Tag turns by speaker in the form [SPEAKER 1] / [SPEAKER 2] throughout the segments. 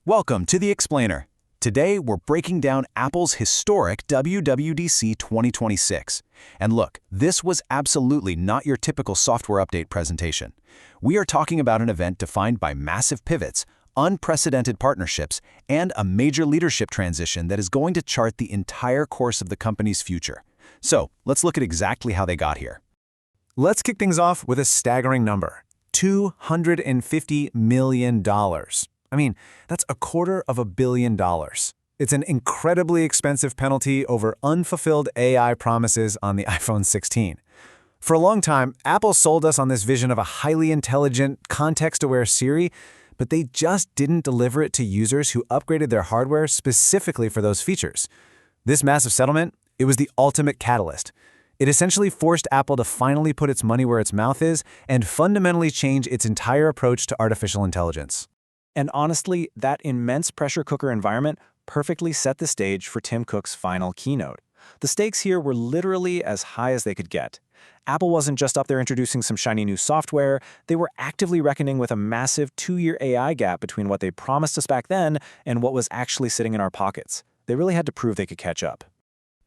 [SPEAKER 1] Welcome to The Explainer. Today, we're breaking down Apple's historic WWDC 2026. And look, this was absolutely not your typical software update presentation. We are talking about an event defined by massive pivots, unprecedented partnerships, and a major leadership transition that is going to chart the entire course of the company's future. So, let's look at exactly how they got here.
[SPEAKER 2] Let's kick things off with a staggering number: $250 million. I mean, that's $250 million. It's an incredibly expensive penalty over unfulfilled AI promises on the iPhone 16. For a long time, Apple sold us on this vision of a highly intelligent, context-aware Siri, but they just didn't deliver it to users who upgraded their hardware specifically for those features. This massive settlement, it was the ultimate catalyst. It essentially forced Apple to finally put its money where its mouth is and fundamentally change its entire approach to artificial intelligence. And honestly, that immense pressure cooker environment perfectly set the stage for Tim Cook's final keynote. The stakes here were literally as high as they could get. Apple wasn't just up there introducing some shiny new software, they were actively reckoning with a massive 2-year AI gap between what they promised us back then and what was actually sitting in our pockets. They really had to prove they could catch up.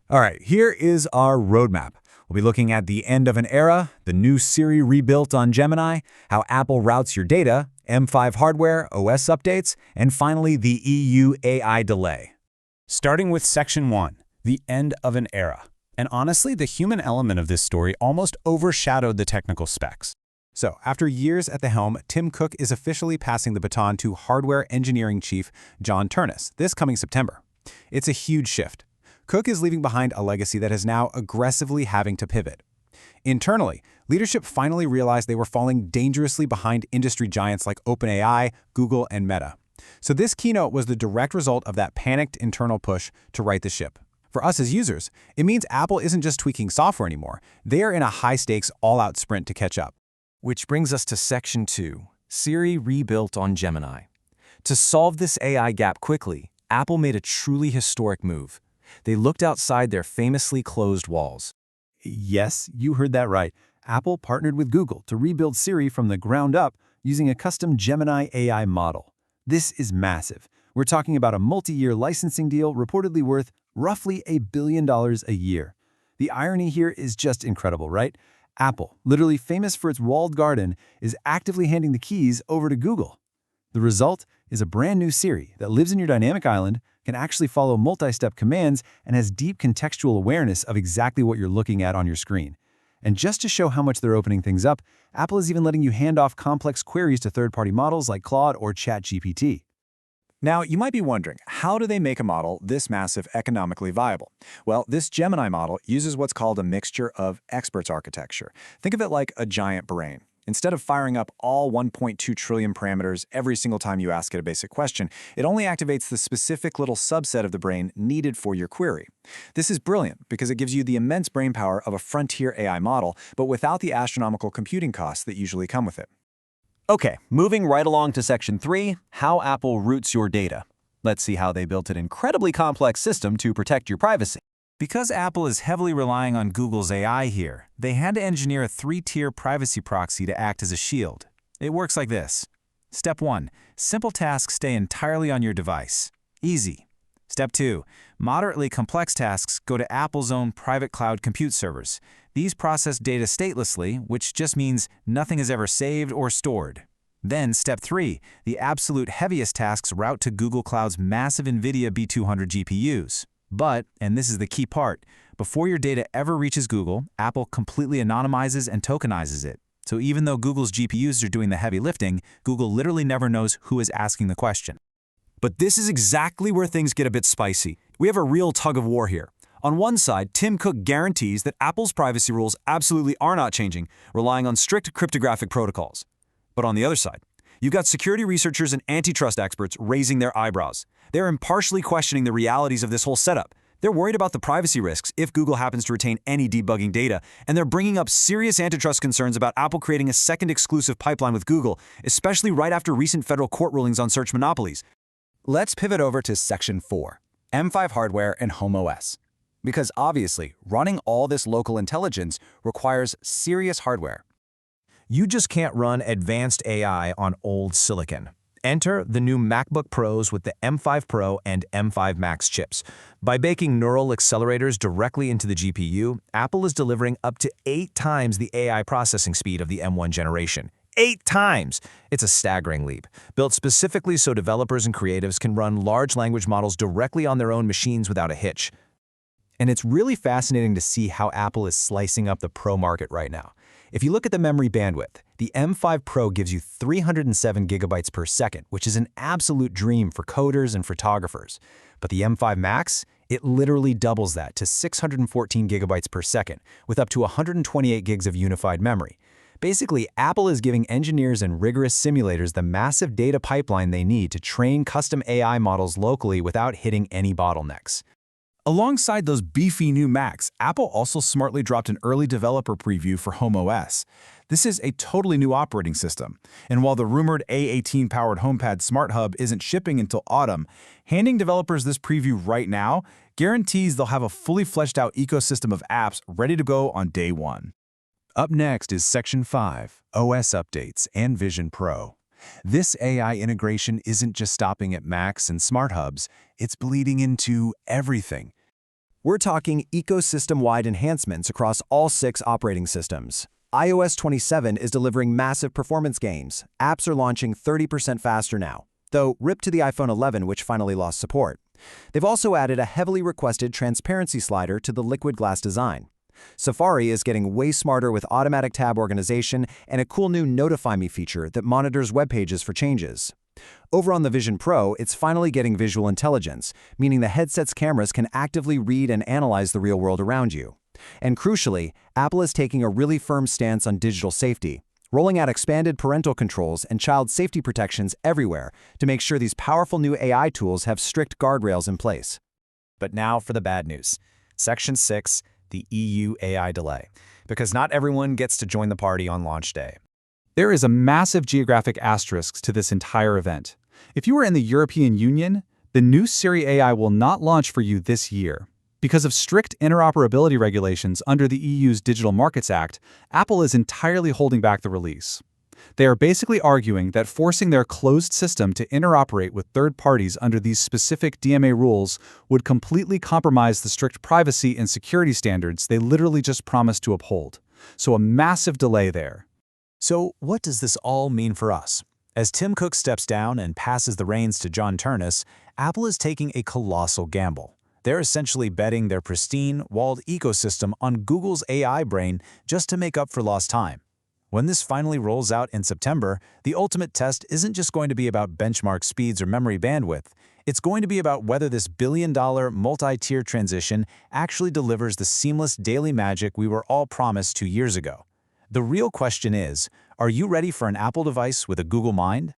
[SPEAKER 2] All right, here is our roadmap. We'll be looking at the end of an era, the new Siri rebuilt on Gemini, how Apple routes your data, M5 hardware, OS updates, and finally the EU AI delay.
[SPEAKER 3] Starting with Section 1, the end of an era. And honestly, the human element of this story almost overshadowed the technical specs.
[SPEAKER 2] So, after years at the helm, Tim Cook is officially passing the baton to hardware engineering chief John Turnus this coming September. It's a huge shift. Cook is leaving behind a legacy that is now aggressively having to pivot. Internally, leadership finally realized they were falling dangerously behind industry giants like OpenAI, Google, and Meta. So this keynote was the direct result of that panicked internal push to right the ship. For us as users, it means Apple isn't just tweaking software anymore. They are in a high-stakes, all-out sprint to catch up. Which brings us to Section 2, Siri rebuilt on Gemini. To solve this AI gap quickly, Apple made a truly historic move. They looked outside their famously closed walls. Yes, you heard that right. Apple partnered with Google to rebuild Siri from the ground up using a custom Gemini AI model. This is massive. We're talking about a multi-year licensing deal reportedly worth roughly $1 billion a year. The irony here is just incredible, right? Apple, literally famous for its walled garden, is actively handing the keys over to Google. The result is a brand new Siri that lives in your dynamic island, can actually follow multi-step commands, and has deep contextual awareness of exactly what you're looking at on your screen. And just to show how much they're opening things up, Apple is even letting you hand off complex queries to third-party models like Claude or ChatGPT.
[SPEAKER 4] Now, you might be wondering, how do they make a model this massive economically viable? Well, this Gemini model uses what's called a mixture of experts architecture. Think of it like a giant brain. Instead of firing up all 1.2 trillion parameters every single time you ask it a basic question, it only activates the specific little subset of the brain needed for your query. This is brilliant because it gives you the immense brainpower of a frontier AI model, but without the astronomical computing costs that usually come with it.
[SPEAKER 1] Okay, moving right along to Section 3, how Apple routes your data. Let's see how they built an incredibly complex system to protect your privacy.
[SPEAKER 3] Because Apple is heavily relying on Google's AI here, they had to engineer a 3-tier privacy proxy to act as a shield. It works like this. Step 1. Simple tasks stay entirely on your device. Easy. Step 2. Moderately complex tasks go to Apple's own private cloud compute servers. These process data statelessly, which just means nothing is ever saved or stored. Then, Step 3. The absolute heaviest tasks route to Google Cloud's massive NVIDIA B200 GPUs. But, and this is the key part, before your data ever reaches Google, Apple completely anonymizes and tokenizes it. So even though Google's GPUs are doing the heavy lifting, Google literally never knows who is asking the question.
[SPEAKER 2] But this is exactly where things get a bit spicy. We have a real tug of war here. On one side, Tim Cook guarantees that Apple's privacy rules absolutely are not changing, relying on strict cryptographic protocols. But on the other side, you've got security researchers and antitrust experts raising their eyebrows. They're impartially questioning the realities of this whole setup. They're worried about the privacy risks if Google happens to retain any debugging data, and they're bringing up serious antitrust concerns about Apple creating a second exclusive pipeline with Google, especially right after recent federal court rulings on search monopolies. Let's pivot over to Section 4, M5 hardware and homeOS. Because obviously, running all this local intelligence requires serious hardware. You just can't run advanced AI on old silicon.
[SPEAKER 1] Enter the new MacBook Pros with the M5 Pro and M5 Max chips. By baking neural accelerators directly into the GPU, Apple is delivering up to 8 times the AI processing speed of the M1 generation. 8 times! It's a staggering leap, built specifically so developers and creatives can run large language models directly on their own machines without a hitch. And it's really fascinating to see how Apple is slicing up the Pro market right now. If you look at the memory bandwidth, the M5 Pro gives you 307 gigabytes per second, which is an absolute dream for coders and photographers. But the M5 Max, it literally doubles that to 614 gigabytes per second, with up to 128 gigs of unified memory. Basically, Apple is giving engineers and rigorous simulators the massive data pipeline they need to train custom AI models locally without hitting any bottlenecks.
[SPEAKER 2] Alongside those beefy new Macs, Apple also smartly dropped an early developer preview for homeOS. This is a totally new operating system, and while the rumored A18-powered HomePad Smart Hub isn't shipping until autumn, handing developers this preview right now guarantees they'll have a fully fleshed-out ecosystem of apps ready to go on day one. Up next is Section 5, OS Updates and Vision Pro. This AI integration isn't just stopping at Macs and Smart Hubs, it's bleeding into everything.
[SPEAKER 1] We're talking ecosystem-wide enhancements across all 6 operating systems. iOS 27 is delivering massive performance gains. Apps are launching 30% faster now, though rip to the iPhone 11, which finally lost support. They've also added a heavily requested transparency slider to the liquid glass design. Safari is getting way smarter with automatic tab organization and a cool new Notify Me feature that monitors web pages for changes. Over on the Vision Pro, it's finally getting visual intelligence, meaning the headset's cameras can actively read and analyze the real world around you. And crucially, Apple is taking a really firm stance on digital safety, rolling out expanded parental controls and child safety protections everywhere to make sure these powerful new AI tools have strict guardrails in place. But now for the bad news. Section 6, the EU AI delay, because not everyone gets to join the party on launch day.
[SPEAKER 2] There is a massive geographic asterisk to this entire event. If you are in the European Union, the new Siri AI will not launch for you this year. Because of strict interoperability regulations under the EU's Digital Markets Act, Apple is entirely holding back the release. They are basically arguing that forcing their closed system to interoperate with third parties under these specific DMA rules would completely compromise the strict privacy and security standards they literally just promised to uphold. So a massive delay there.
[SPEAKER 3] So what does this all mean for us? As Tim Cook steps down and passes the reins to John Ternus, Apple is taking a colossal gamble. They're essentially betting their pristine, walled ecosystem on Google's AI brain just to make up for lost time. When this finally rolls out in September, the ultimate test isn't just going to be about benchmark speeds or memory bandwidth. It's going to be about whether this billion-dollar, multi-tier transition actually delivers the seamless daily magic we were all promised 2 years ago. The real question is, are you ready for an Apple device with a Google Mind?